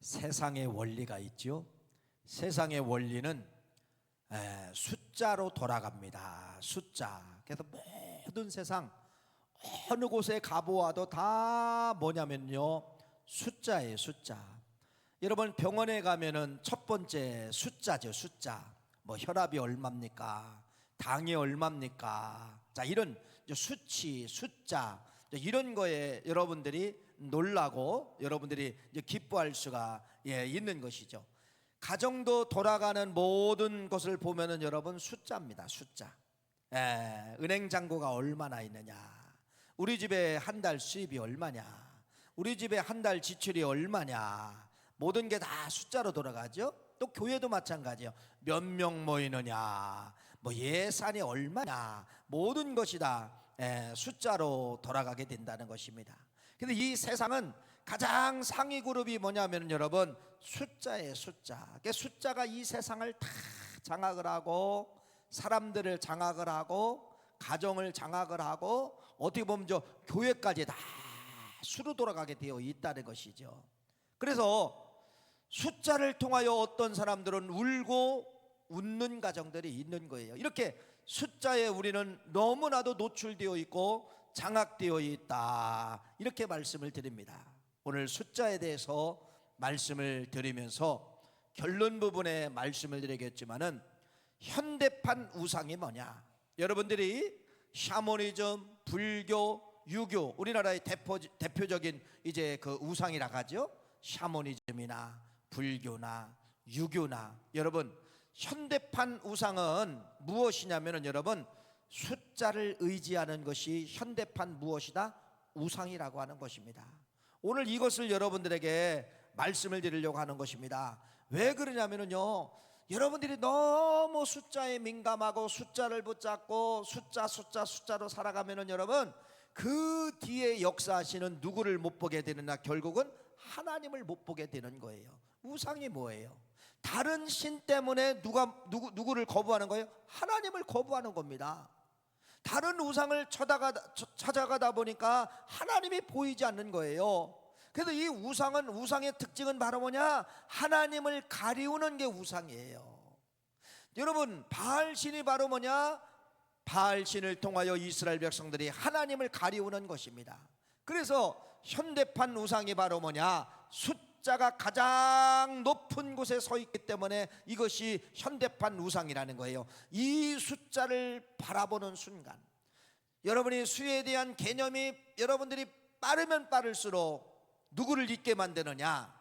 세상의 원리가 있죠. 세상의 원리는 숫자로 돌아갑니다. 숫자. 그래서 모든 세상 어느 곳에 가보아도 다 뭐냐면요, 숫자예요. 숫자. 여러분 병원에 가면은 첫 번째 숫자죠. 숫자. 뭐 혈압이 얼마입니까? 당이 얼마입니까? 자, 이런 수치, 숫자 이런 거에 여러분들이 놀라고 여러분들이 이제 기뻐할 수가 있는 것이죠. 가정도 돌아가는 모든 것을 보면은 여러분 숫자입니다. 숫자. 은행 잔고가 얼마나 있느냐, 우리 집에 한 달 수입이 얼마냐, 우리 집에 한 달 지출이 얼마냐, 모든 게 다 숫자로 돌아가죠. 또 교회도 마찬가지예요. 몇 명 모이느냐, 뭐 예산이 얼마냐, 모든 것이 다 숫자로 돌아가게 된다는 것입니다. 근데 이 세상은 가장 상위 그룹이 뭐냐면 여러분 숫자예요. 숫자. 그러니까 숫자가 이 세상을 다 장악을 하고 사람들을 장악을 하고 가정을 장악을 하고 어떻게 보면 저 교회까지 다 수로 돌아가게 되어 있다는 것이죠. 그래서 숫자를 통하여 어떤 사람들은 울고 웃는 가정들이 있는 거예요. 이렇게 숫자에 우리는 너무나도 노출되어 있고 장악되어 있다, 이렇게 말씀을 드립니다. 오늘 숫자에 대해서 말씀을 드리면서 결론 부분에 말씀을 드리겠지만은 현대판 우상이 뭐냐, 여러분들이 샤머니즘, 불교, 유교, 우리나라의 대표적인 이제 그 우상이라고 하죠. 샤머니즘이나 불교나 유교나, 여러분 현대판 우상은 무엇이냐면은 여러분 숫자를 의지하는 것이 현대판 무엇이다? 우상이라고 하는 것입니다. 오늘 이것을 여러분들에게 말씀을 드리려고 하는 것입니다. 왜 그러냐면요, 여러분들이 너무 숫자에 민감하고 숫자를 붙잡고 숫자로 살아가면은 여러분 그 뒤에 역사하시는 누구를 못 보게 되느냐, 결국은 하나님을 못 보게 되는 거예요. 우상이 뭐예요? 다른 신 때문에 누구를 거부하는 거예요? 하나님을 거부하는 겁니다. 다른 우상을 찾아가다 보니까 하나님이 보이지 않는 거예요. 그래서 이 우상의 특징은 바로 뭐냐? 하나님을 가리우는 게 우상이에요. 여러분 바알신이 바로 뭐냐? 바알신을 통하여 이스라엘 백성들이 하나님을 가리우는 것입니다. 그래서 현대판 우상이 바로 뭐냐? 숫자가 가장 높은 곳에 서 있기 때문에 이것이 현대판 우상이라는 거예요. 이 숫자를 바라보는 순간 여러분이 수에 대한 개념이 여러분들이 빠르면 빠를수록 누구를 잊게 만드느냐?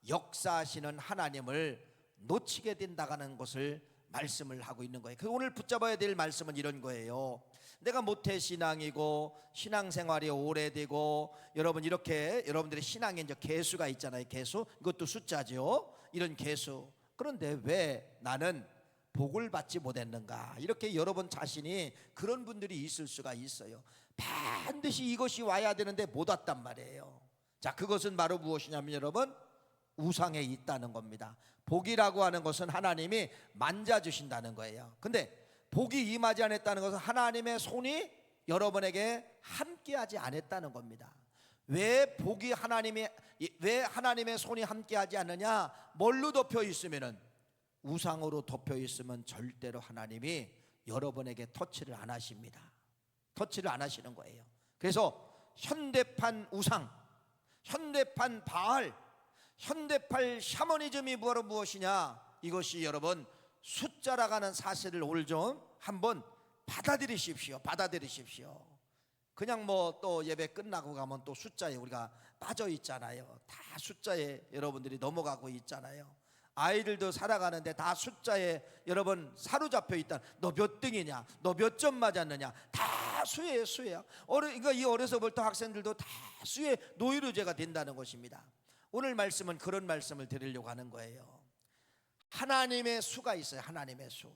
역사하시는 하나님을 놓치게 된다는 것을 말씀을 하고 있는 거예요. 오늘 붙잡아야 될 말씀은 이런 거예요. 내가 모태신앙이고 신앙생활이 오래되고 여러분 이렇게 여러분들의 신앙에 이제 개수가 있잖아요. 개수, 이것도 숫자죠. 이런 개수. 그런데 왜 나는 복을 받지 못했는가? 이렇게 여러분 자신이 그런 분들이 있을 수가 있어요. 반드시 이것이 와야 되는데 못 왔단 말이에요. 자, 그것은 바로 무엇이냐면 여러분 우상에 있다는 겁니다. 복이라고 하는 것은 하나님이 만져주신다는 거예요. 근데 복이 임하지 않았다는 것은 하나님의 손이 여러분에게 함께하지 않았다는 겁니다. 왜 하나님의 손이 함께하지 않느냐? 뭘로 덮여 있으면은, 우상으로 덮여 있으면 절대로 하나님이 여러분에게 터치를 안 하십니다. 터치를 안 하시는 거예요. 그래서 현대판 우상, 현대판 바알, 현대판 샤머니즘이 바로 무엇이냐? 이것이 여러분 숫자라고 하는 사실을 오늘 좀 한번 받아들이십시오. 그냥 뭐 또 예배 끝나고 가면 또 숫자에 우리가 빠져 있잖아요. 다 숫자에 여러분들이 넘어가고 있잖아요. 아이들도 살아가는데 다 숫자에 여러분 사로잡혀 있다. 너 몇 등이냐? 너 몇 점 맞았느냐? 다 수예요, 수예요. 그러니까 이 어려서부터 학생들도 다 수의 노이로제가 된다는 것입니다. 오늘 말씀은 그런 말씀을 드리려고 하는 거예요. 하나님의 수가 있어요. 하나님의 수.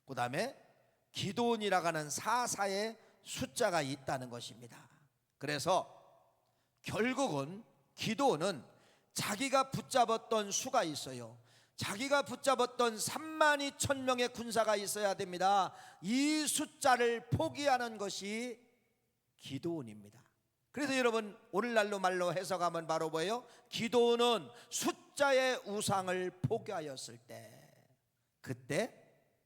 그 다음에 기도원이라고 하는 사사의 숫자가 있다는 것입니다. 그래서 결국은 기도원은 자기가 붙잡았던 수가 있어요. 자기가 붙잡았던 32,000명의 군사가 있어야 됩니다. 이 숫자를 포기하는 것이 기도원입니다. 그래서 여러분 오늘날로 말로 해석하면 바로 뭐예요? 기도는 숫자의 우상을 포기하였을 때, 그때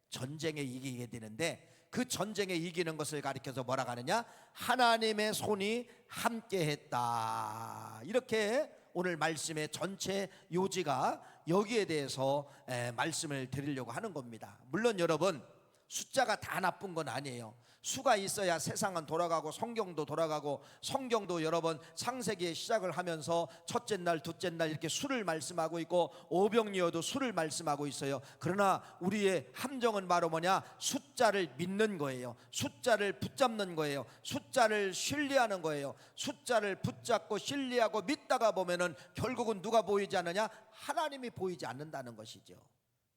전쟁에 이기게 되는데, 그 전쟁에 이기는 것을 가리켜서 뭐라 하느냐? 하나님의 손이 함께했다. 이렇게 오늘 말씀의 전체 요지가 여기에 대해서 말씀을 드리려고 하는 겁니다. 물론 여러분, 숫자가 다 나쁜 건 아니에요. 수가 있어야 세상은 돌아가고 성경도 돌아가고, 성경도 여러분 창세기에 시작을 하면서 첫째 날 둘째 날 이렇게 수를 말씀하고 있고, 오병이어도 수를 말씀하고 있어요. 그러나 우리의 함정은 바로 뭐냐? 숫자를 믿는 거예요. 숫자를 붙잡는 거예요. 숫자를 신뢰하는 거예요. 숫자를 붙잡고 신뢰하고 믿다가 보면은 결국은 누가 보이지 않느냐? 하나님이 보이지 않는다는 것이죠.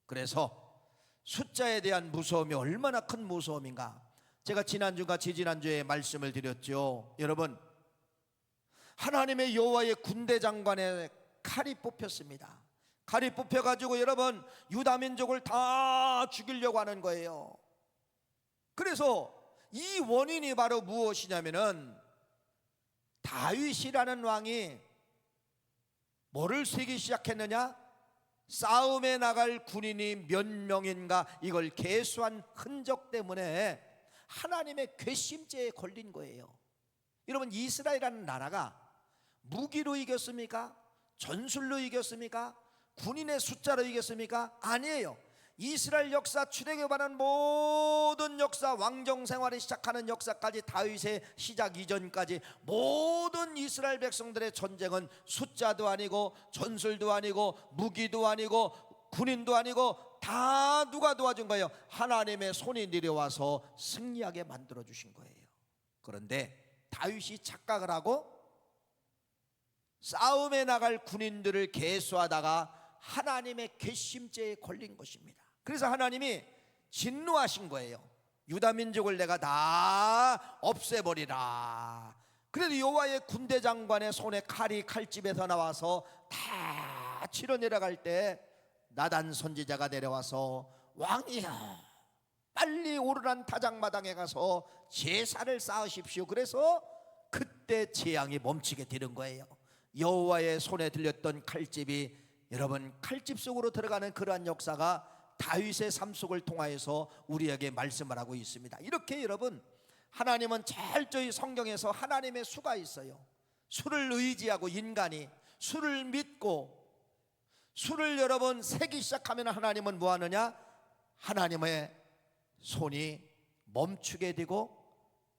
그래서 숫자에 대한 무서움이 얼마나 큰 무서움인가. 제가 지난주가 지지난주에 말씀을 드렸죠. 여러분, 하나님의 여호와의 군대 장관의 칼이 뽑혔습니다. 칼이 뽑혀가지고 여러분 유다민족을 다 죽이려고 하는 거예요. 그래서 이 원인이 바로 무엇이냐면은, 다윗이라는 왕이 뭐를 세기 시작했느냐? 싸움에 나갈 군인이 몇 명인가 이걸 계수한 흔적 때문에 하나님의 괘씸죄에 걸린 거예요. 여러분, 이스라엘이라는 나라가 무기로 이겼습니까? 전술로 이겼습니까? 군인의 숫자로 이겼습니까? 아니에요. 이스라엘 역사, 출애굽에 관한 모든 역사, 왕정 생활이 시작하는 역사까지, 다윗의 시작 이전까지 모든 이스라엘 백성들의 전쟁은 숫자도 아니고 전술도 아니고 무기도 아니고 군인도 아니고 다 누가 도와준 거예요? 하나님의 손이 내려와서 승리하게 만들어 주신 거예요. 그런데 다윗이 착각을 하고 싸움에 나갈 군인들을 계수하다가 하나님의 괘씸죄에 걸린 것입니다. 그래서 하나님이 진노하신 거예요. 유다 민족을 내가 다 없애버리라. 그래도 여호와의 군대 장관의 손에 칼이 칼집에서 나와서 다 치러 내려갈 때 나단 선지자가 내려와서, 왕이여, 빨리 오르란 타작마당에 가서 제사를 쌓으십시오. 그래서 그때 재앙이 멈추게 되는 거예요. 여호와의 손에 들렸던 칼집이, 여러분, 칼집 속으로 들어가는 그러한 역사가 다윗의 삶 속을 통하여서 우리에게 말씀을 하고 있습니다. 이렇게 여러분, 하나님은 철저히 성경에서 하나님의 수가 있어요. 수를 의지하고 인간이 수를 믿고 수를 여러분 세기 시작하면 하나님은 뭐 하느냐? 하나님의 손이 멈추게 되고,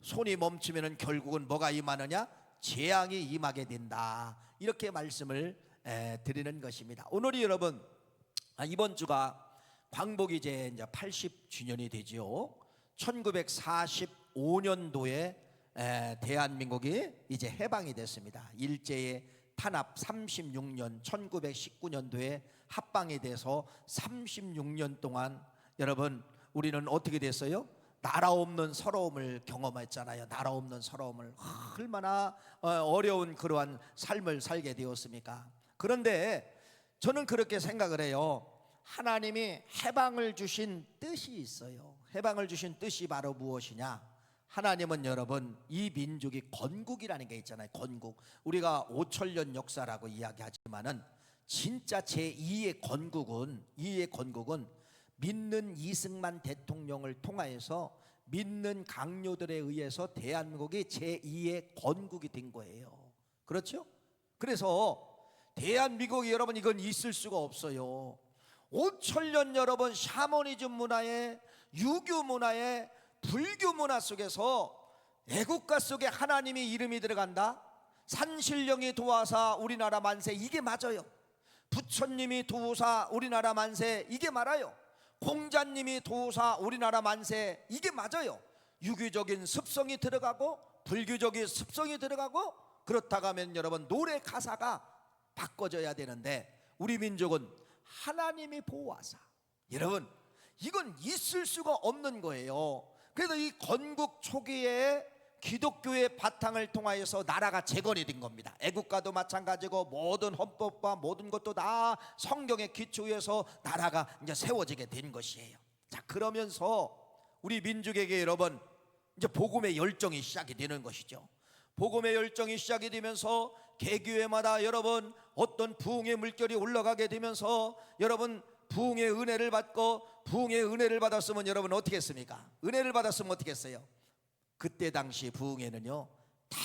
손이 멈추면 결국은 뭐가 임하느냐? 재앙이 임하게 된다. 이렇게 말씀을 드리는 것입니다. 오늘이 여러분, 이번 주가 광복이 이제 80주년이 되죠. 1945년도에 대한민국이 이제 해방이 됐습니다. 일제의 탄압 36년, 1919년도에 합방이 돼서 36년 동안 여러분 우리는 어떻게 됐어요? 나라 없는 서러움을 경험했잖아요. 나라 없는 서러움을, 얼마나 어려운 그러한 삶을 살게 되었습니까? 그런데 저는 그렇게 생각을 해요. 하나님이 해방을 주신 뜻이 있어요. 해방을 주신 뜻이 바로 무엇이냐? 하나님은 여러분, 이 민족이 건국이라는 게 있잖아요. 건국. 우리가 5천년 역사라고 이야기하지만은 진짜 제2의 건국은 믿는 이승만 대통령을 통하여서, 믿는 강요들에 의해서 대한민국이 제2의 건국이 된 거예요. 그렇죠? 그래서 대한민국이 여러분, 이건 있을 수가 없어요. 5천년 여러분 샤머니즘 문화에, 유교 문화에, 불교 문화 속에서 애국가 속에 하나님의 이름이 들어간다. 산신령이 도와사 우리나라 만세, 이게 맞아요. 부처님이 도우사 우리나라 만세, 이게 맞아요. 공자님이 도우사 우리나라 만세, 이게 맞아요. 유교적인 습성이 들어가고 불교적인 습성이 들어가고, 그렇다고 하면 여러분 노래 가사가 바꿔져야 되는데, 우리 민족은 하나님이 보호하사, 여러분 이건 있을 수가 없는 거예요. 그래서 이 건국 초기에 기독교의 바탕을 통하여서 나라가 재건이 된 겁니다. 애국가도 마찬가지고 모든 헌법과 모든 것도 다 성경의 기초에서 나라가 이제 세워지게 된 것이에요. 자, 그러면서 우리 민족에게 여러분 이제 복음의 열정이 시작이 되는 것이죠. 복음의 열정이 시작이 되면서 개교회마다 여러분 어떤 부흥의 물결이 올라가게 되면서 여러분 부흥의 은혜를 받고, 부흥의 은혜를 받았으면 여러분 어떻게 했습니까? 은혜를 받았으면 어떻게 했어요? 그때 당시 부흥회는요, 다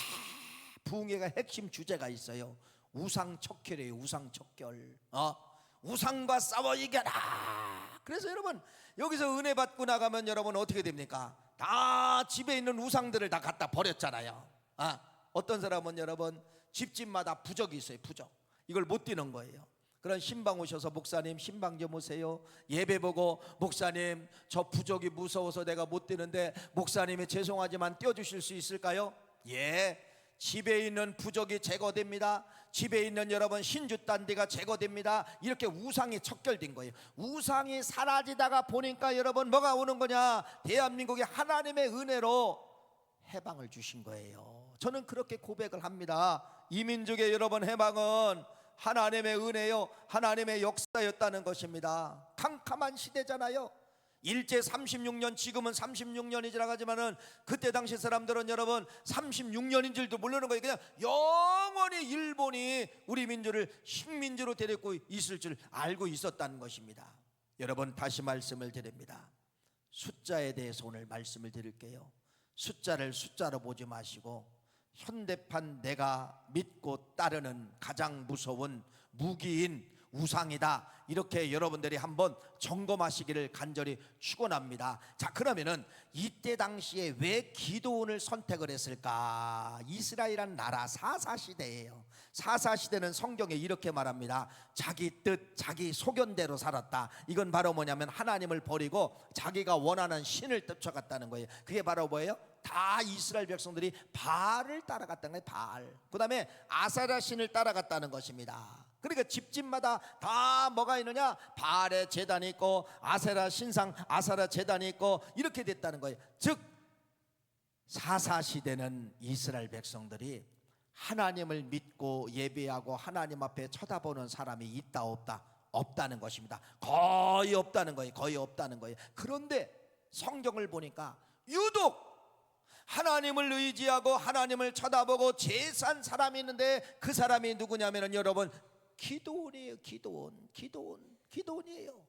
부흥회가 핵심 주제가 있어요. 우상척결이에요. 우상척결. 우상과 싸워 이겨라. 그래서 여러분 여기서 은혜 받고 나가면 여러분 어떻게 됩니까? 다 집에 있는 우상들을 다 갖다 버렸잖아요. 어떤 사람은 여러분 집집마다 부적이 있어요. 부적. 이걸 못 띄는 거예요. 그런 신방 오셔서 목사님 신방 좀 오세요. 예배 보고 목사님 저 부적이 무서워서 내가 못 띄는데 목사님이 죄송하지만 띄워주실 수 있을까요? 예, 집에 있는 부적이 제거됩니다. 집에 있는 여러분 신주단디가 제거됩니다. 이렇게 우상이 척결된 거예요. 우상이 사라지다가 보니까 여러분 뭐가 오는 거냐? 대한민국이 하나님의 은혜로 해방을 주신 거예요. 저는 그렇게 고백을 합니다. 이 민족의 여러분 해방은 하나님의 은혜요, 하나님의 역사였다는 것입니다. 캄캄한 시대잖아요. 일제 36년, 지금은 36년이 지나가지만은 그때 당시 사람들은 여러분 36년인 줄도 모르는 거예요. 그냥 영원히 일본이 우리 민족을 식민지로 데리고 있을 줄 알고 있었다는 것입니다. 여러분 다시 말씀을 드립니다. 숫자에 대해서 오늘 말씀을 드릴게요. 숫자를 숫자로 보지 마시고 현대판 내가 믿고 따르는 가장 무서운 무기인 우상이다, 이렇게 여러분들이 한번 점검하시기를 간절히 축원합니다. 자, 그러면은 이때 당시에 왜 기드온을 선택을 했을까? 이스라엘이란 나라 사사시대예요. 사사시대는 성경에 이렇게 말합니다. 자기 뜻, 자기 소견대로 살았다. 이건 바로 뭐냐면 하나님을 버리고 자기가 원하는 신을 쫓아갔다는 거예요. 그게 바로 뭐예요? 다 이스라엘 백성들이 바알을 따라갔다는 거예요. 바알. 그 다음에 아세라 신을 따라갔다는 것입니다. 그러니까 집집마다 다 뭐가 있느냐? 바알의 제단이 있고 아세라 신상 아세라 제단이 있고 이렇게 됐다는 거예요. 즉 사사시대는 이스라엘 백성들이 하나님을 믿고 예배하고 하나님 앞에 쳐다보는 사람이 있다 없다? 없다는 것입니다. 거의 없다는 거예요. 거의 없다는 거예요. 그런데 성경을 보니까 유독 하나님을 의지하고 하나님을 쳐다보고 제산 사람이 있는데 그 사람이 누구냐면은 여러분 기드온이에요. 기드온이에요.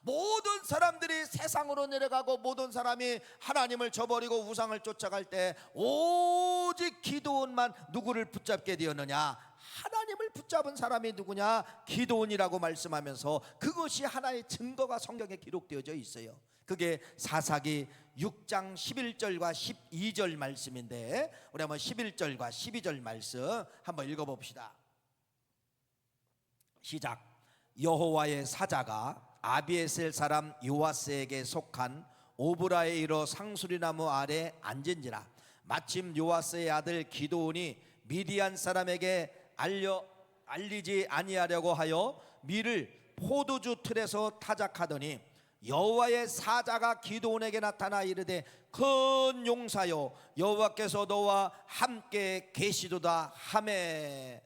모든 사람들이 세상으로 내려가고 모든 사람이 하나님을 저버리고 우상을 쫓아갈 때 오직 기드온만 누구를 붙잡게 되었느냐? 하나님을 붙잡은 사람이 누구냐? 기드온이라고 말씀하면서 그것이 하나의 증거가 성경에 기록되어져 있어요. 그게 사사기 6장 11절과 12절 말씀인데 우리 한번 11절과 12절 말씀 한번 읽어봅시다. 시작. 여호와의 사자가 아비에셀 사람 요아스에게 속한 오브라에 이르러 상수리나무 아래 앉은지라. 마침 요아스의 아들 기드온이 미디안 사람에게 알리지 아니하려고 하여 밀을 포도주 틀에서 타작하더니 여호와의 사자가 기드온에게 나타나 이르되 큰 용사여 여호와께서 너와 함께 계시도다 하매.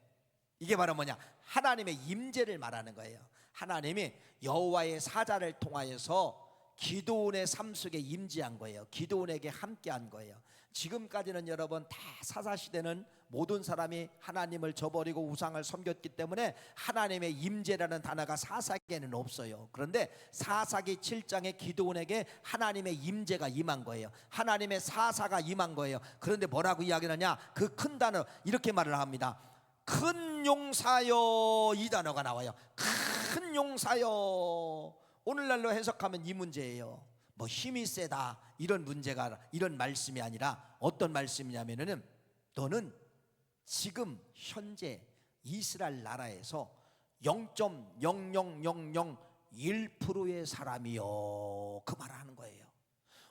이게 바로 뭐냐? 하나님의 임재를 말하는 거예요. 하나님이 여호와의 사자를 통하여서 기드온의 삶 속에 임재한 거예요. 기드온에게 함께한 거예요. 지금까지는 여러분 다 사사시대는 모든 사람이 하나님을 저버리고 우상을 섬겼기 때문에 하나님의 임재라는 단어가 사사기에는 없어요. 그런데 사사기 7장에 기드온에게 하나님의 임재가 임한 거예요. 하나님의 사사가 임한 거예요. 그런데 뭐라고 이야기하느냐? 그 큰 단어 이렇게 말을 합니다. 큰 용사여, 이 단어가 나와요. 큰 용사여. 오늘날로 해석하면 이 문제예요. 뭐 힘이 세다 이런 문제가, 이런 말씀이 아니라 어떤 말씀이냐면은 너는 지금 현재 이스라엘 나라에서 0.00001%의 사람이요, 그 말을 하는 거예요.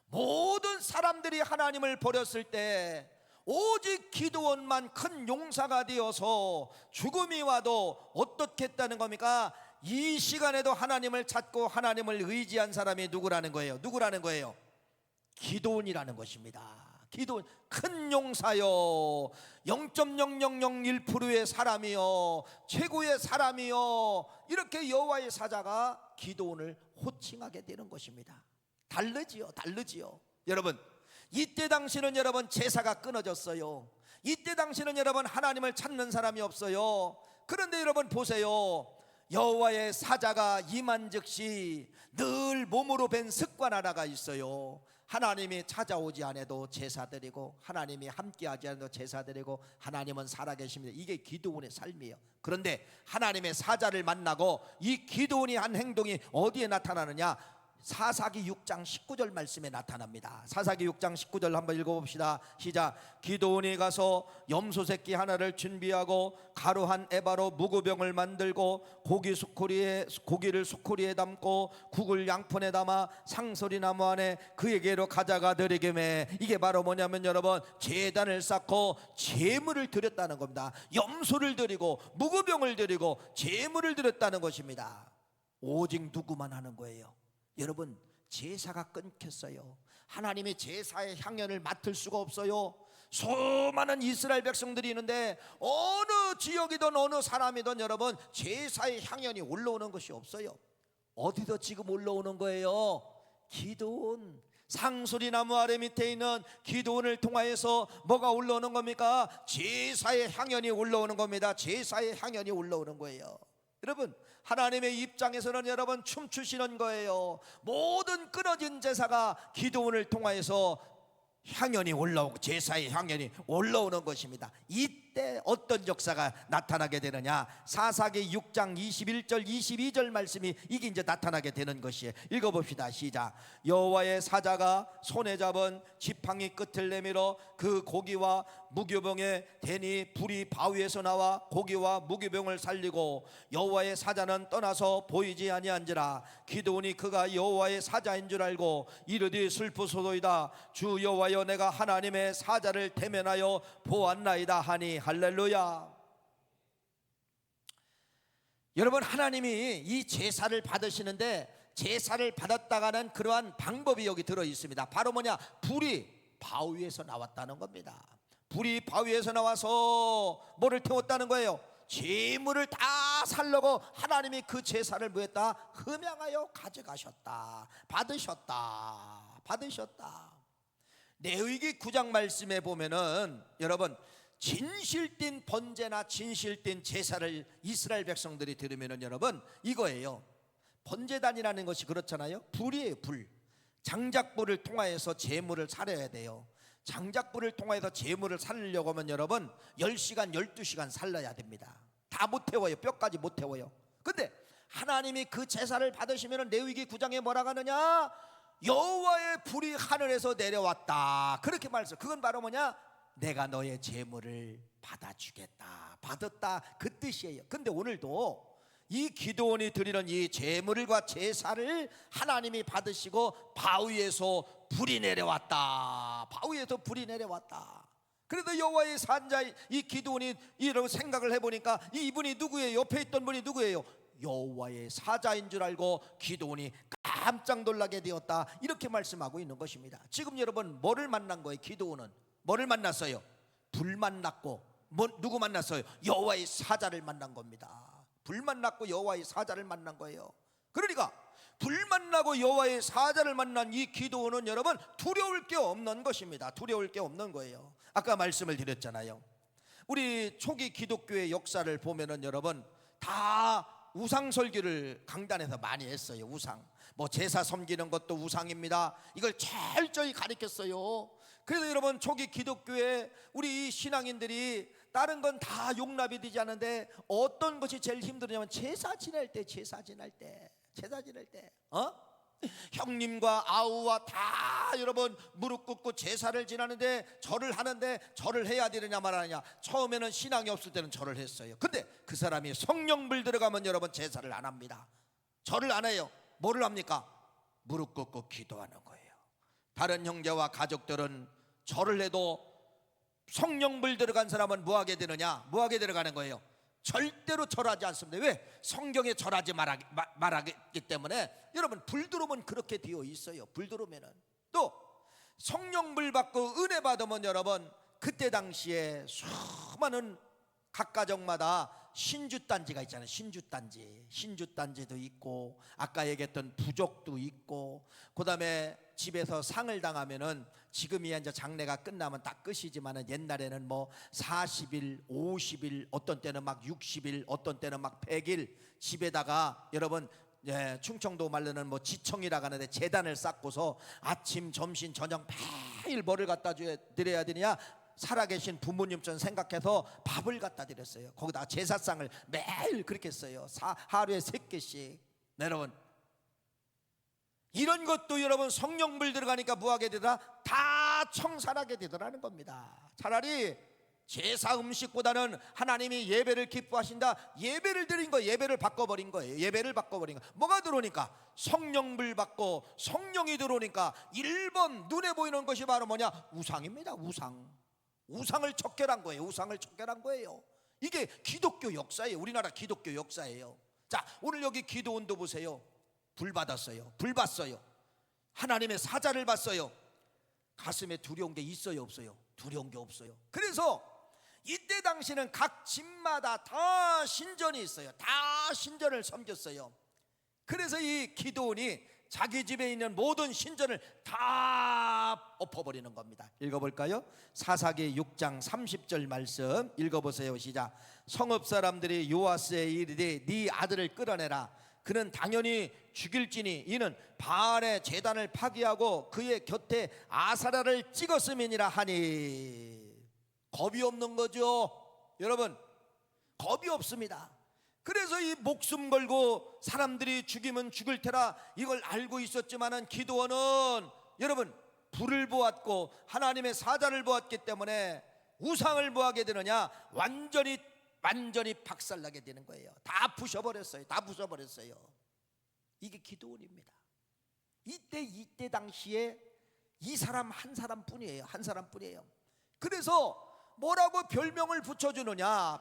모든 사람들이 하나님을 버렸을 때 오직 기드온만 큰 용사가 되어서 죽음이 와도 어떻게 했다는 겁니까? 이 시간에도 하나님을 찾고 하나님을 의지한 사람이 누구라는 거예요? 누구라는 거예요? 기드온이라는 것입니다. 기드온, 큰 용사요, 0.0001%의 사람이요, 최고의 사람이요, 이렇게 여호와의 사자가 기드온을 호칭하게 되는 것입니다. 다르지요. 여러분 이때 당시는 여러분 제사가 끊어졌어요. 이때 당시는 여러분 하나님을 찾는 사람이 없어요. 그런데 여러분 보세요. 여호와의 사자가 임한즉시 늘 몸으로 뵌 습관 하나가 있어요. 하나님이 찾아오지 않아도 제사드리고, 하나님이 함께하지 않아도 제사드리고, 하나님은 살아계십니다. 이게 기드온의 삶이에요. 그런데 하나님의 사자를 만나고 이 기드온이 한 행동이 어디에 나타나느냐? 사사기 6장 19절 말씀에 나타납니다. 사사기 6장 19절 한번 읽어봅시다. 시작. 기드온이 가서 염소 새끼 하나를 준비하고 가루 한 에바로 무구병을 만들고 고기를 수코리에 담고 국을 양푼에 담아 상소리 나무 안에 그에게로 가져가 드리게매. 이게 바로 뭐냐면 여러분, 제단을 쌓고 제물을 드렸다는 겁니다. 염소를 드리고 무구병을 드리고 제물을 드렸다는 것입니다. 오직 누구만 하는 거예요? 여러분, 제사가 끊겼어요. 하나님의 제사의 향연을 맡을 수가 없어요. 수많은 이스라엘 백성들이 있는데 어느 지역이든 어느 사람이든 여러분, 제사의 향연이 올라오는 것이 없어요. 어디서 지금 올라오는 거예요? 기드온, 상소리 나무 아래 밑에 있는 기드온을 통하여서 뭐가 올라오는 겁니까? 제사의 향연이 올라오는 겁니다. 제사의 향연이 올라오는 거예요. 여러분, 하나님의 입장에서는 여러분 춤추시는 거예요. 모든 끊어진 제사가 기드온을 통하여서 향연이 올라오고 제사의 향연이 올라오는 것입니다. 이때 어떤 역사가 나타나게 되느냐? 사사기 6장 21절 22절 말씀이 이게 이제 나타나게 되는 것이에요. 읽어봅시다. 시작. 여호와의 사자가 손에 잡은 지팡이 끝을 내밀어 그 고기와 무교병에 대니 불이 바위에서 나와 고기와 무교병을 살리고 여호와의 사자는 떠나서 보이지 아니한지라. 기드온이 그가 여호와의 사자인 줄 알고 이르되 슬프소도이다. 주 여호와여, 내가 하나님의 사자를 대면하여 보았나이다 하니. 할렐루야. 여러분, 하나님이 이 제사를 받으시는데 제사를 받았다가는 그러한 방법이 여기 들어 있습니다. 바로 뭐냐? 불이 바위에서 나왔다는 겁니다. 불이 바위에서 나와서 뭐를 태웠다는 거예요? 제물을 다 살려고 하나님이 그 제사를 뭐했다? 흠양하여 가져가셨다. 받으셨다. 레위기 9장 말씀에 보면은 여러분, 진실된 번제나 진실된 제사를 이스라엘 백성들이 들으면은 여러분 이거예요. 번제단이라는 것이 그렇잖아요. 불이에요. 불. 장작불을 통하여서 제물을 살려야 돼요. 장작불을 통하여서 제물을 살리려고 하면 여러분 10시간 12시간 살려야 됩니다. 다 못 태워요. 뼈까지 못 태워요. 근데 하나님이 그 제사를 받으시면 레위기 9장에 뭐라고 하느냐? 여호와의 불이 하늘에서 내려왔다. 그렇게 말했어요. 그건 바로 뭐냐? 내가 너의 제물을 받아주겠다. 받았다, 그 뜻이에요. 근데 오늘도 이 기드온이 드리는 이 제물과 제사를 하나님이 받으시고 바위에서 불이 내려왔다. 바위에서 불이 내려왔다. 그래도 여호와의 산자 이 기드온이 이런 생각을 해보니까 이분이 누구예요? 옆에 있던 분이 누구예요? 여호와의 사자인 줄 알고 기드온이 깜짝 놀라게 되었다. 이렇게 말씀하고 있는 것입니다. 지금 여러분 뭐를 만난 거예요? 기드온은 뭐를 만났어요? 불 만났고 누구 만났어요? 여호와의 사자를 만난 겁니다. 불 만났고 여호와의 사자를 만난 거예요. 그러니까 불 만나고 여호와의 사자를 만난 이 기드온은 여러분 두려울 게 없는 것입니다. 두려울 게 없는 거예요. 아까 말씀을 드렸잖아요. 우리 초기 기독교의 역사를 보면은 여러분 다 우상 설교를 강단에서 많이 했어요. 우상, 뭐 제사 섬기는 것도 우상입니다. 이걸 철저히 가르쳤어요. 그래서 여러분 초기 기독교에 우리 신앙인들이 다른 건 다 용납이 되지 않는데 어떤 것이 제일 힘들냐면 제사 지낼 때 형님과 아우와 다 여러분 무릎 꿇고 제사를 지나는데 절을 하는데 절을 해야 되느냐 말하느냐. 처음에는 신앙이 없을 때는 절을 했어요. 근데 그 사람이 성령불 들어가면 여러분 제사를 안 합니다. 절을 안 해요. 뭐를 합니까? 무릎 꿇고 기도하는 거예요. 다른 형제와 가족들은 절을 해도 성령불 들어간 사람은 뭐하게 되느냐? 뭐하게 들어가는 거예요? 절대로 절하지 않습니다. 왜? 성경에 절하지 말하기 때문에. 여러분 불 들어오면 그렇게 되어 있어요. 불 들어오면은 또 성령불 받고 은혜 받으면 여러분 그때 당시에 수많은 각 가정마다 신주단지가 있잖아요. 신주단지도 있고, 아까 얘기했던 부족도 있고, 그 다음에 집에서 상을 당하면은, 지금이야 이제 장례가 끝나면 다 끝이지만은 옛날에는 뭐 40일, 50일, 어떤 때는 막 60일, 어떤 때는 막 100일 집에다가 여러분, 충청도 말로는 뭐 지청이라고 하는데 제단을 쌓고서 아침, 점심, 저녁 매일 뭐를 갖다 드려야 되냐? 살아계신 부모님처럼 생각해서 밥을 갖다 드렸어요. 거기다 제사상을 매일 그렇게 써요. 하루에 3개씩. 여러분, 이런 것도 여러분 성령불 들어가니까 뭐하게 되더라? 다 청산하게 되더라는 겁니다. 차라리 제사 음식보다는 하나님이 예배를 기뻐하신다. 예배를 드린 거, 예배를 바꿔버린 거예요. 예배를 바꿔버린 거. 뭐가 들어오니까? 성령불 받고 성령이 들어오니까 1번 눈에 보이는 것이 바로 뭐냐? 우상입니다. 우상을 척결한 거예요. 우상을 척결한 거예요. 이게 기독교 역사예요. 우리나라 기독교 역사예요. 자, 오늘 여기 기도원도 보세요. 불 받았어요. 불 봤어요. 하나님의 사자를 봤어요. 가슴에 두려운 게 있어요, 없어요? 두려운 게 없어요. 그래서 이때 당시는 각 집마다 다 신전이 있어요. 다 신전을 섬겼어요. 그래서 이 기도원이 자기 집에 있는 모든 신전을 다 엎어버리는 겁니다. 읽어볼까요? 사사기 6장 30절 말씀 읽어보세요. 시작. 성읍 사람들이 요아스에 이르되 네 아들을 끌어내라. 그는 당연히 죽일지니 이는 바알의 제단을 파기하고 그의 곁에 아사라를 찍었음이니라 하니. 겁이 없는 거죠. 여러분, 겁이 없습니다. 그래서 이 목숨 걸고 사람들이 죽이면 죽을 테라 이걸 알고 있었지만은 기도원은 여러분 불을 보았고 하나님의 사자를 보았기 때문에 우상을 뭐하게 되느냐? 완전히 박살나게 되는 거예요. 다 부셔버렸어요. 이게 기도원입니다. 이때 당시에 이 사람 한 사람뿐이에요. 그래서 뭐라고 별명을 붙여주느냐?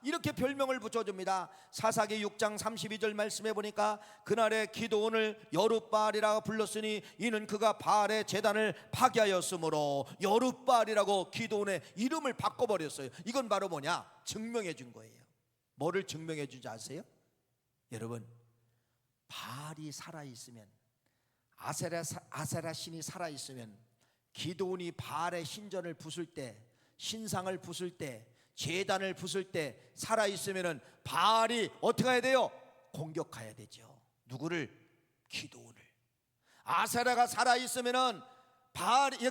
이렇게 별명을 붙여줍니다. 사사기 6장 32절 말씀해 보니까 그날의 기도원을 여룻바알이라고 불렀으니 이는 그가 바알의 제단을 파괴하였으므로 여룻바알이라고 기도원의 이름을 바꿔버렸어요. 이건 바로 뭐냐? 증명해 준 거예요. 뭐를 증명해 주지 아세요? 여러분, 바알이 살아있으면, 아세라 신이 살아있으면 기도원이 바알의 신전을 부술 때, 신상을 부술 때, 제단을 부술 때 살아있으면 바알이 어떻게 해야 돼요? 공격해야 되죠. 누구를? 기도원을. 아세라가 살아있으면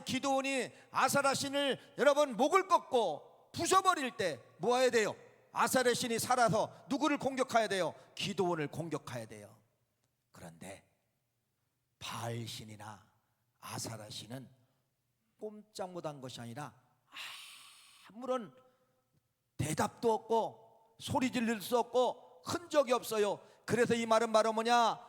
기도원이 아세라 신을 여러분 목을 꺾고 부숴버릴 때 뭐 해야 돼요? 아세라 신이 살아서 누구를 공격해야 돼요? 기도원을 공격해야 돼요. 그런데 바알 신이나 아세라 신은 꼼짝 못한 것이 아니라 아무런 대답도 없고 소리 지를 수 없고 흔적이 없어요. 그래서 이 말은 바로 뭐냐?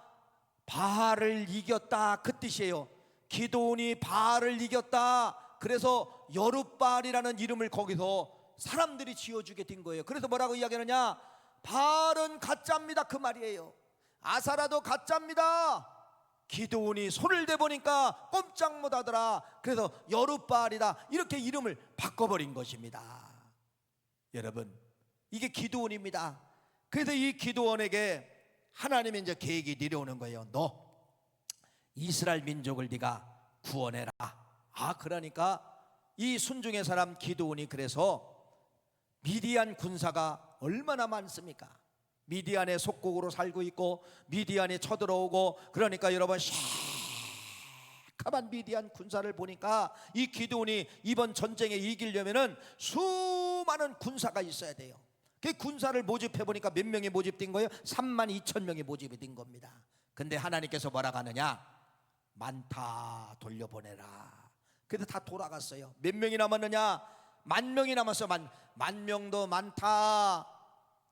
바알을 이겼다, 그 뜻이에요. 기도원이 바알을 이겼다. 그래서 여룻바알이라는 이름을 거기서 사람들이 지어주게 된 거예요. 그래서 뭐라고 이야기하느냐? 바알은 가짜입니다, 그 말이에요. 아사라도 가짜입니다. 기도원이 손을 대보니까 꼼짝 못하더라. 그래서 여룻바알이다, 이렇게 이름을 바꿔버린 것입니다. 여러분, 이게 기도원입니다. 그래서 이 기도원에게 하나님이 이제 계획이 내려오는 거예요. 너 이스라엘 민족을 네가 구원해라. 그러니까 이 순종의 사람 기도원이 그래서 미디안 군사가 얼마나 많습니까? 미디안의 속국으로 살고 있고 미디안이 쳐들어오고, 그러니까 여러분 시커먼 미디안 군사를 보니까 이 기드온이 이번 전쟁에 이기려면은 수많은 군사가 있어야 돼요. 그 군사를 모집해 보니까 몇 명이 모집된 거예요? 32,000명이 모집이 된 겁니다. 근데 하나님께서 뭐라고 하느냐? 많다, 돌려보내라. 그래서 다 돌아갔어요. 몇 명이 남았느냐? 10,000명이 남았어. 만 명도 많다,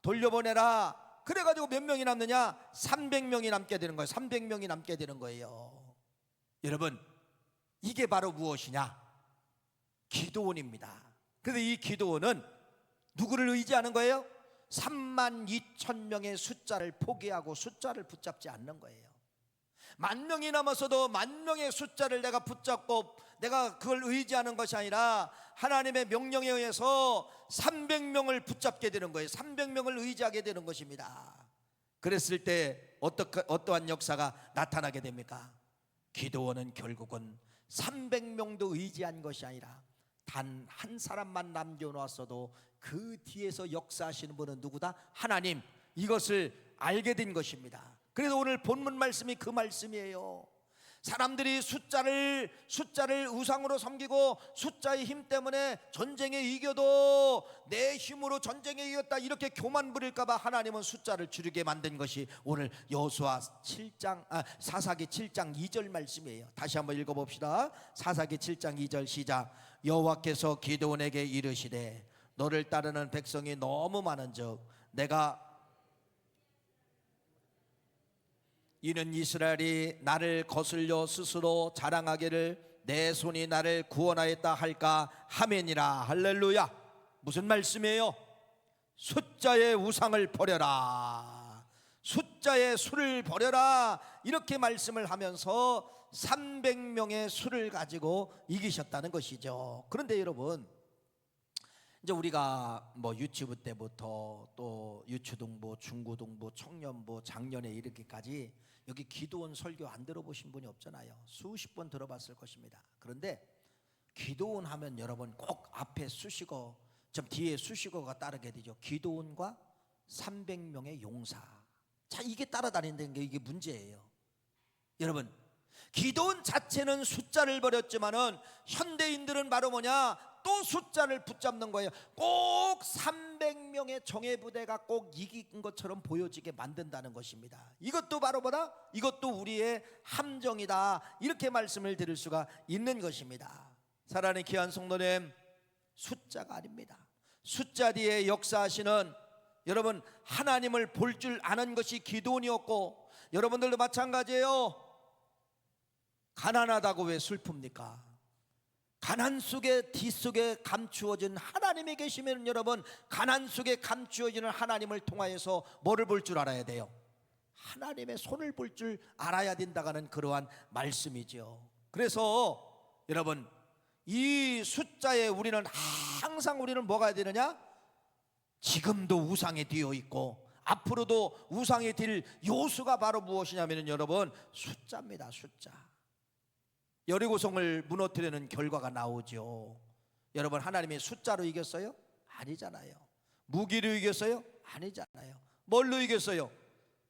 돌려보내라. 그래가지고 몇 명이 남느냐? 300명이 남게 되는 거예요. 300명이 남게 되는 거예요. 여러분, 이게 바로 무엇이냐? 기드온입니다. 그래서 이 기드온은 누구를 의지하는 거예요? 32,000명의 숫자를 포기하고 숫자를 붙잡지 않는 거예요. 만 명이 남았어도 만 명의 숫자를 내가 붙잡고 내가 그걸 의지하는 것이 아니라 하나님의 명령에 의해서 300명을 붙잡게 되는 거예요. 300명을 의지하게 되는 것입니다. 그랬을 때 어떠한 역사가 나타나게 됩니까? 기드온은 결국은 300명도 의지한 것이 아니라 단 한 사람만 남겨놓았어도 그 뒤에서 역사하시는 분은 누구다? 하나님. 이것을 알게 된 것입니다. 그래서 오늘 본문 말씀이 그 말씀이에요. 사람들이 숫자를 우상으로 섬기고 숫자의 힘 때문에 전쟁에 이겨도 내 힘으로 전쟁에 이겼다 이렇게 교만 부릴까 봐 하나님은 숫자를 줄이게 만든 것이 오늘 사사기 7장 2절 말씀이에요. 다시 한번 읽어봅시다. 사사기 7장 2절 시작. 여호와께서 기드온에게 이르시되 너를 따르는 백성이 너무 많은즉 내가 이는 이스라엘이 나를 거슬려 스스로 자랑하기를 내 손이 나를 구원하였다 할까 하매니라. 할렐루야. 무슨 말씀이에요? 숫자의 우상을 버려라, 숫자의 수를 버려라, 이렇게 말씀을 하면서 300명의 수를 가지고 이기셨다는 것이죠. 그런데 여러분, 이제 우리가 뭐 유치부 때부터 또 유초등부, 중고등부, 청년부, 작년에 이렇게까지 여기 기도원 설교 안 들어보신 분이 없잖아요. 수십 번 들어봤을 것입니다. 그런데 기도원 하면 여러분 꼭 앞에 수식어, 좀 뒤에 수식어가 따르게 되죠. 기도원과 300명의 용사. 자, 이게 따라다닌다는 게 이게 문제예요. 여러분, 기도원 자체는 숫자를 버렸지만은 현대인들은 바로 뭐냐? 또 숫자를 붙잡는 거예요. 꼭 300명의 정예부대가 꼭 이긴 것처럼 보여지게 만든다는 것입니다. 이것도 바로 뭐다? 이것도 우리의 함정이다, 이렇게 말씀을 드릴 수가 있는 것입니다. 사랑하는 귀한 성도님, 숫자가 아닙니다. 숫자 뒤에 역사하시는 여러분, 하나님을 볼 줄 아는 것이 기도원이었고, 여러분들도 마찬가지예요. 가난하다고 왜 슬픕니까? 가난 속에 뒷속에 감추어진 하나님이 계시면 여러분, 가난 속에 감추어지는 하나님을 통하여서 뭐를 볼 줄 알아야 돼요? 하나님의 손을 볼 줄 알아야 된다는 그러한 말씀이죠. 그래서 여러분, 이 숫자에 우리는 항상 뭐가 되느냐? 지금도 우상이 되어 있고 앞으로도 우상이 될 요소가 바로 무엇이냐면 여러분, 숫자입니다. 숫자. 여리고성을 무너뜨리는 결과가 나오죠. 여러분, 하나님이 숫자로 이겼어요? 아니잖아요. 무기로 이겼어요? 아니잖아요. 뭘로 이겼어요?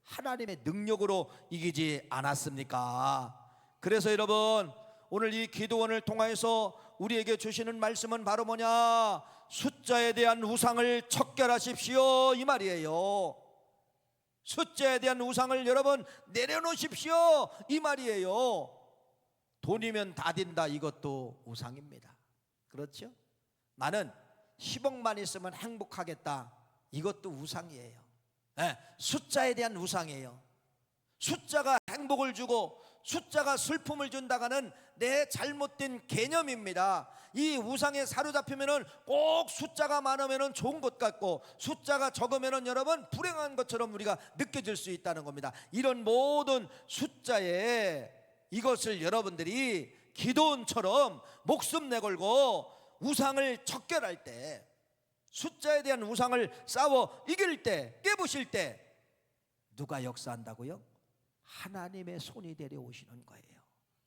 하나님의 능력으로 이기지 않았습니까? 그래서 여러분, 오늘 이 기도원을 통하여서 우리에게 주시는 말씀은 바로 뭐냐? 숫자에 대한 우상을 척결하십시오, 이 말이에요. 숫자에 대한 우상을 여러분 내려놓으십시오, 이 말이에요. 돈이면 다 된다, 이것도 우상입니다. 그렇죠? 나는 10억만 있으면 행복하겠다, 이것도 우상이에요. 숫자에 대한 우상이에요. 숫자가 행복을 주고 숫자가 슬픔을 준다가는 내 잘못된 개념입니다. 이 우상에 사로잡히면은 꼭 숫자가 많으면은 좋은 것 같고 숫자가 적으면은 여러분 불행한 것처럼 우리가 느껴질 수 있다는 겁니다. 이런 모든 숫자에 이것을 여러분들이 기도원처럼 목숨 내걸고 우상을 척결할 때, 숫자에 대한 우상을 싸워 이길 때, 깨부실 때 누가 역사한다고요? 하나님의 손이 내려오시는 거예요.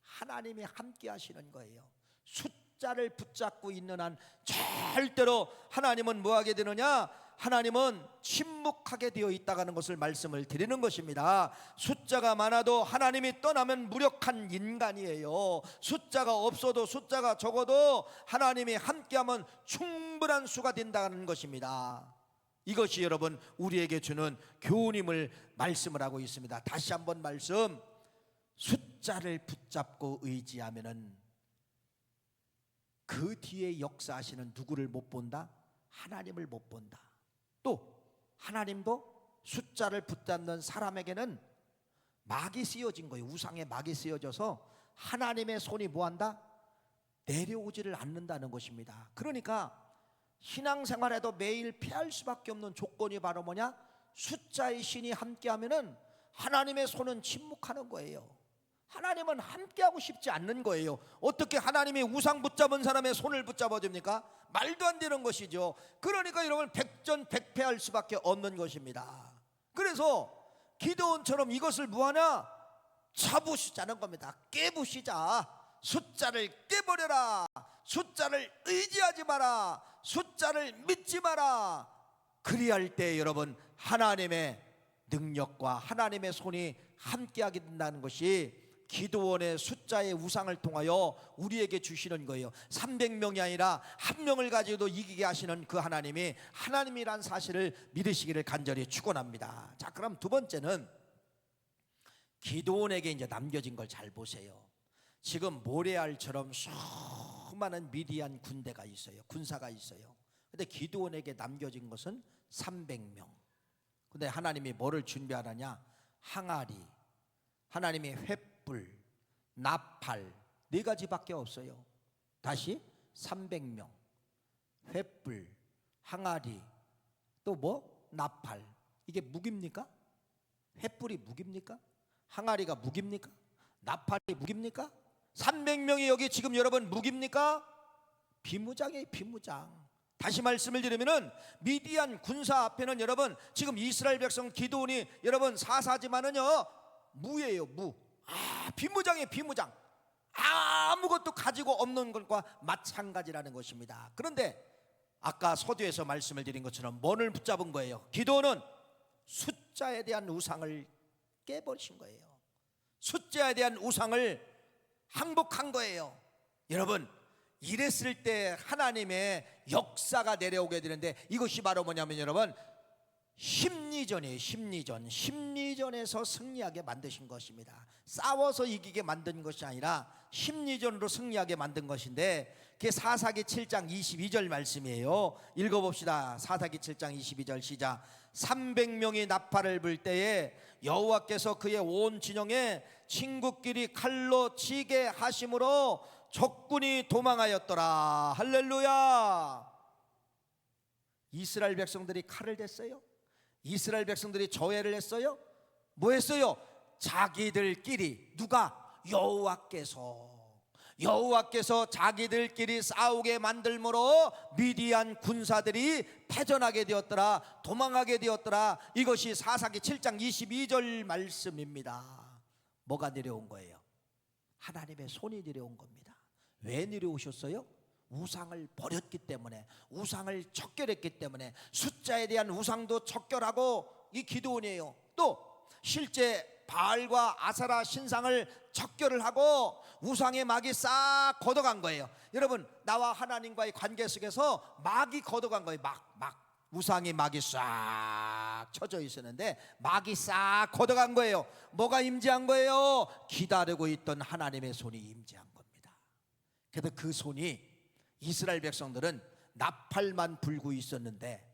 하나님이 함께 하시는 거예요. 숫자를 붙잡고 있는 한 절대로 하나님은 뭐하게 되느냐? 하나님은 침묵하게 되어 있다는 것을 말씀을 드리는 것입니다. 숫자가 많아도 하나님이 떠나면 무력한 인간이에요. 숫자가 없어도, 숫자가 적어도 하나님이 함께하면 충분한 수가 된다는 것입니다. 이것이 여러분 우리에게 주는 교훈임을 말씀을 하고 있습니다. 다시 한번 말씀, 숫자를 붙잡고 의지하면은 그 뒤에 역사하시는 누구를 못 본다? 하나님을 못 본다. 또 하나님도 숫자를 붙잡는 사람에게는 막이 씌워진 거예요. 우상에 막이 씌워져서 하나님의 손이 뭐한다? 내려오지를 않는다는 것입니다. 그러니까 신앙생활에도 매일 피할 수밖에 없는 조건이 바로 뭐냐? 숫자의 신이 함께하면은 하나님의 손은 침묵하는 거예요. 하나님은 함께하고 싶지 않는 거예요. 어떻게 하나님이 우상 붙잡은 사람의 손을 붙잡아 줍니까? 말도 안 되는 것이죠. 그러니까 여러분 백전백패할 수밖에 없는 것입니다. 그래서 기드온처럼 이것을 뭐하냐? 잡으시자는 겁니다. 깨부시자. 숫자를 깨버려라. 숫자를 의지하지 마라. 숫자를 믿지 마라. 그리할 때 여러분 하나님의 능력과 하나님의 손이 함께하게 된다는 것이 기드온의 숫자의 우상을 통하여 우리에게 주시는 거예요. 300명이 아니라 한 명을 가지고도 이기게 하시는 그 하나님이 하나님이란 사실을 믿으시기를 간절히 축원합니다. 자, 그럼 두 번째는 기드온에게 이제 남겨진 걸 잘 보세요. 지금 모레알처럼 수많은 미디안 군대가 있어요. 군사가 있어요. 근데 기드온에게 남겨진 것은 300명. 근데 하나님이 뭐를 준비하느냐? 항아리, 하나님의 횃불, 나팔, 네 가지밖에 없어요. 다시 300명, 횃불, 항아리, 또 뭐? 나팔. 이게 무기입니까? 횃불이 무기입니까? 항아리가 무기입니까? 나팔이 무기입니까? 300명이 여기 지금 여러분 무기입니까? 비무장이에요, 비무장. 다시 말씀을 드리면은 미디안 군사 앞에는 여러분 지금 이스라엘 백성 기드온이 여러분 사사지만은요 무예요, 무. 비무장이에요, 비무장. 아무것도 가지고 없는 것과 마찬가지라는 것입니다. 그런데 아까 서두에서 말씀을 드린 것처럼 뭐를 붙잡은 거예요? 기드온은 숫자에 대한 우상을 깨버리신 거예요. 숫자에 대한 우상을 항복한 거예요. 여러분 이랬을 때 하나님의 역사가 내려오게 되는데 이것이 바로 뭐냐면 여러분 심리전이에요. 심리전에서 승리하게 만드신 것입니다. 싸워서 이기게 만든 것이 아니라 심리전으로 승리하게 만든 것인데 그게 사사기 7장 22절 말씀이에요. 읽어봅시다. 사사기 7장 22절 시작. 300명이 나팔을 불 때에 여호와께서 그의 온 진영에 친구끼리 칼로 치게 하심으로 적군이 도망하였더라. 할렐루야. 이스라엘 백성들이 칼을 댔어요? 이스라엘 백성들이 저해를 했어요? 뭐 했어요? 자기들끼리. 누가? 여호와께서 자기들끼리 싸우게 만들므로 미디안 군사들이 패전하게 되었더라. 도망하게 되었더라. 이것이 사사기 7장 22절 말씀입니다. 뭐가 내려온 거예요? 하나님의 손이 내려온 겁니다. 왜 내려오셨어요? 우상을 버렸기 때문에, 우상을 척결했기 때문에. 숫자에 대한 우상도 척결하고 이 기드온이에요. 또 실제 바알과 아사라 신상을 척결을 하고 우상의 막이 싹 걷어간 거예요. 여러분 나와 하나님과의 관계 속에서 막이 걷어간 거예요. 막 우상의 막이 싹 쳐져 있었는데 막이 싹 걷어간 거예요. 뭐가 임재한 거예요? 기다리고 있던 하나님의 손이 임재한 겁니다. 그래서 그 손이 이스라엘 백성들은 나팔만 불고 있었는데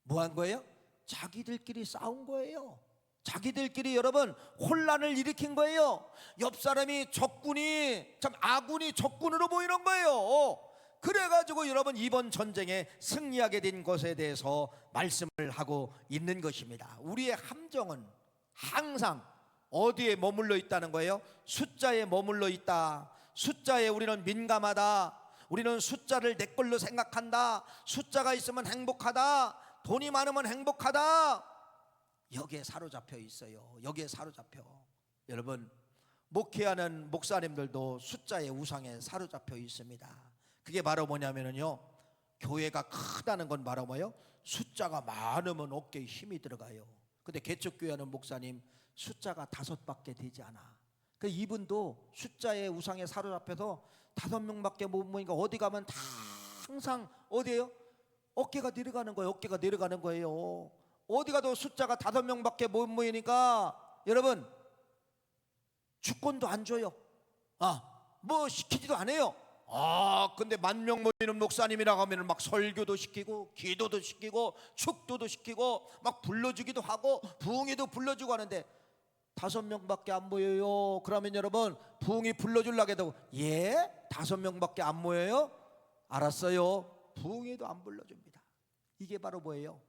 뭐 한 거예요? 자기들끼리 싸운 거예요. 자기들끼리 여러분 혼란을 일으킨 거예요. 옆 사람이 적군이 참 아군이 적군으로 보이는 거예요. 그래가지고 여러분 이번 전쟁에 승리하게 된 것에 대해서 말씀을 하고 있는 것입니다. 우리의 함정은 항상 어디에 머물러 있다는 거예요? 숫자에 머물러 있다. 숫자에 우리는 민감하다. 우리는 숫자를 내 걸로 생각한다. 숫자가 있으면 행복하다. 돈이 많으면 행복하다. 여기에 사로잡혀 있어요. 여기에 사로잡혀. 여러분 목회하는 목사님들도 숫자의 우상에 사로잡혀 있습니다. 그게 바로 뭐냐면요, 교회가 크다는 건 바로 뭐예요? 숫자가 많으면 어깨에 힘이 들어가요. 근데 개척교회하는 목사님 숫자가 5밖에 되지 않아. 그 이분도 숫자의 우상에 사로잡혀서 5명밖에 못 모이니까 어디 가면 다 항상 어디예요? 어깨가 내려가는 거예요. 어깨가 내려가는 거예요. 어디 가도 숫자가 5명밖에 못 모이니까 여러분 주권도 안 줘요. 뭐 시키지도 안 해요. 근데 10,000명 모이는 목사님이라고 하면 막 설교도 시키고 기도도 시키고 축도도 시키고 막 불러주기도 하고 부흥회도 불러주고 하는데 5명밖에 안 모여요. 그러면 여러분 부흥이 불러주려고 해도 5명밖에 안 모여요? 알았어요. 부흥회도 안 불러줍니다. 이게 바로 뭐예요?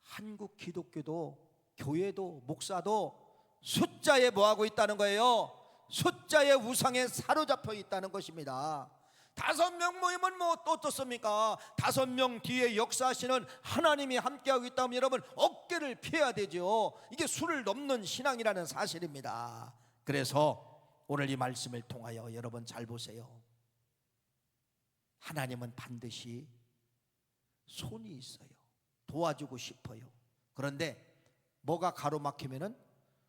한국 기독교도 교회도 목사도 숫자에 뭐하고 있다는 거예요? 숫자의 우상에 사로잡혀 있다는 것입니다. 5명 모이면 뭐 어떻습니까? 5명 뒤에 역사하시는 하나님이 함께하고 있다면 여러분 어깨를 펴야 되죠. 이게 수를 넘는 신앙이라는 사실입니다. 그래서 오늘 이 말씀을 통하여 여러분 잘 보세요. 하나님은 반드시 손이 있어요. 도와주고 싶어요. 그런데 뭐가 가로막히면은,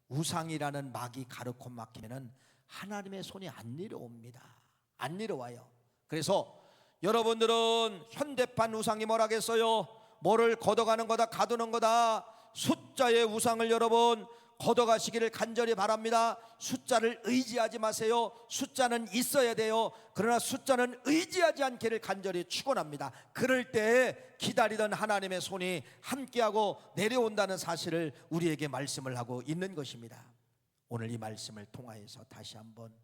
우상이라는 막이 가로코 막히면은 하나님의 손이 안 내려옵니다. 안 내려와요. 그래서 여러분들은 현대판 우상이 뭐라겠어요? 뭐를 걷어가는 거다, 가두는 거다. 숫자의 우상을 여러분 걷어가시기를 간절히 바랍니다. 숫자를 의지하지 마세요. 숫자는 있어야 돼요. 그러나 숫자는 의지하지 않기를 간절히 축원합니다. 그럴 때 기다리던 하나님의 손이 함께하고 내려온다는 사실을 우리에게 말씀을 하고 있는 것입니다. 오늘 이 말씀을 통하여서 다시 한번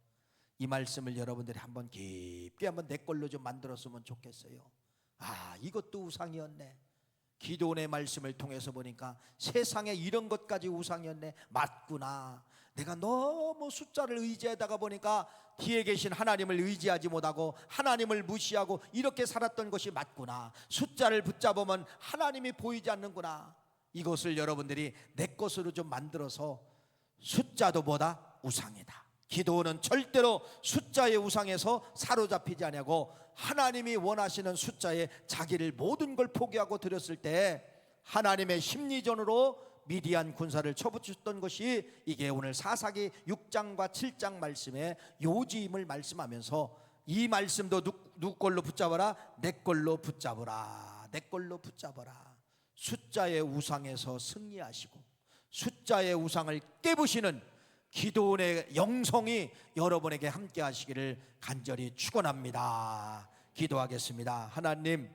이 말씀을 여러분들이 한번 깊게 한번 내 걸로 좀 만들었으면 좋겠어요. 아, 이것도 우상이었네. 기도원의 말씀을 통해서 보니까 세상에 이런 것까지 우상이었네. 맞구나. 내가 너무 숫자를 의지하다가 보니까 뒤에 계신 하나님을 의지하지 못하고 하나님을 무시하고 이렇게 살았던 것이 맞구나. 숫자를 붙잡으면 하나님이 보이지 않는구나. 이것을 여러분들이 내 것으로 좀 만들어서, 숫자도 뭐다? 우상이다. 기도는 절대로 숫자의 우상에서 사로잡히지 아니하고 하나님이 원하시는 숫자에 자기를 모든 걸 포기하고 드렸을 때 하나님의 심리전으로 미디안 군사를 쳐붙였던 것이, 이게 오늘 사사기 6장과 7장 말씀에 요지임을 말씀하면서, 이 말씀도 누구 걸로 붙잡아라? 내 걸로 붙잡아라. 내 걸로 붙잡아라. 숫자의 우상에서 승리하시고 숫자의 우상을 깨부시는 기도원의 영성이 여러분에게 함께 하시기를 간절히 축원합니다. 기도하겠습니다. 하나님,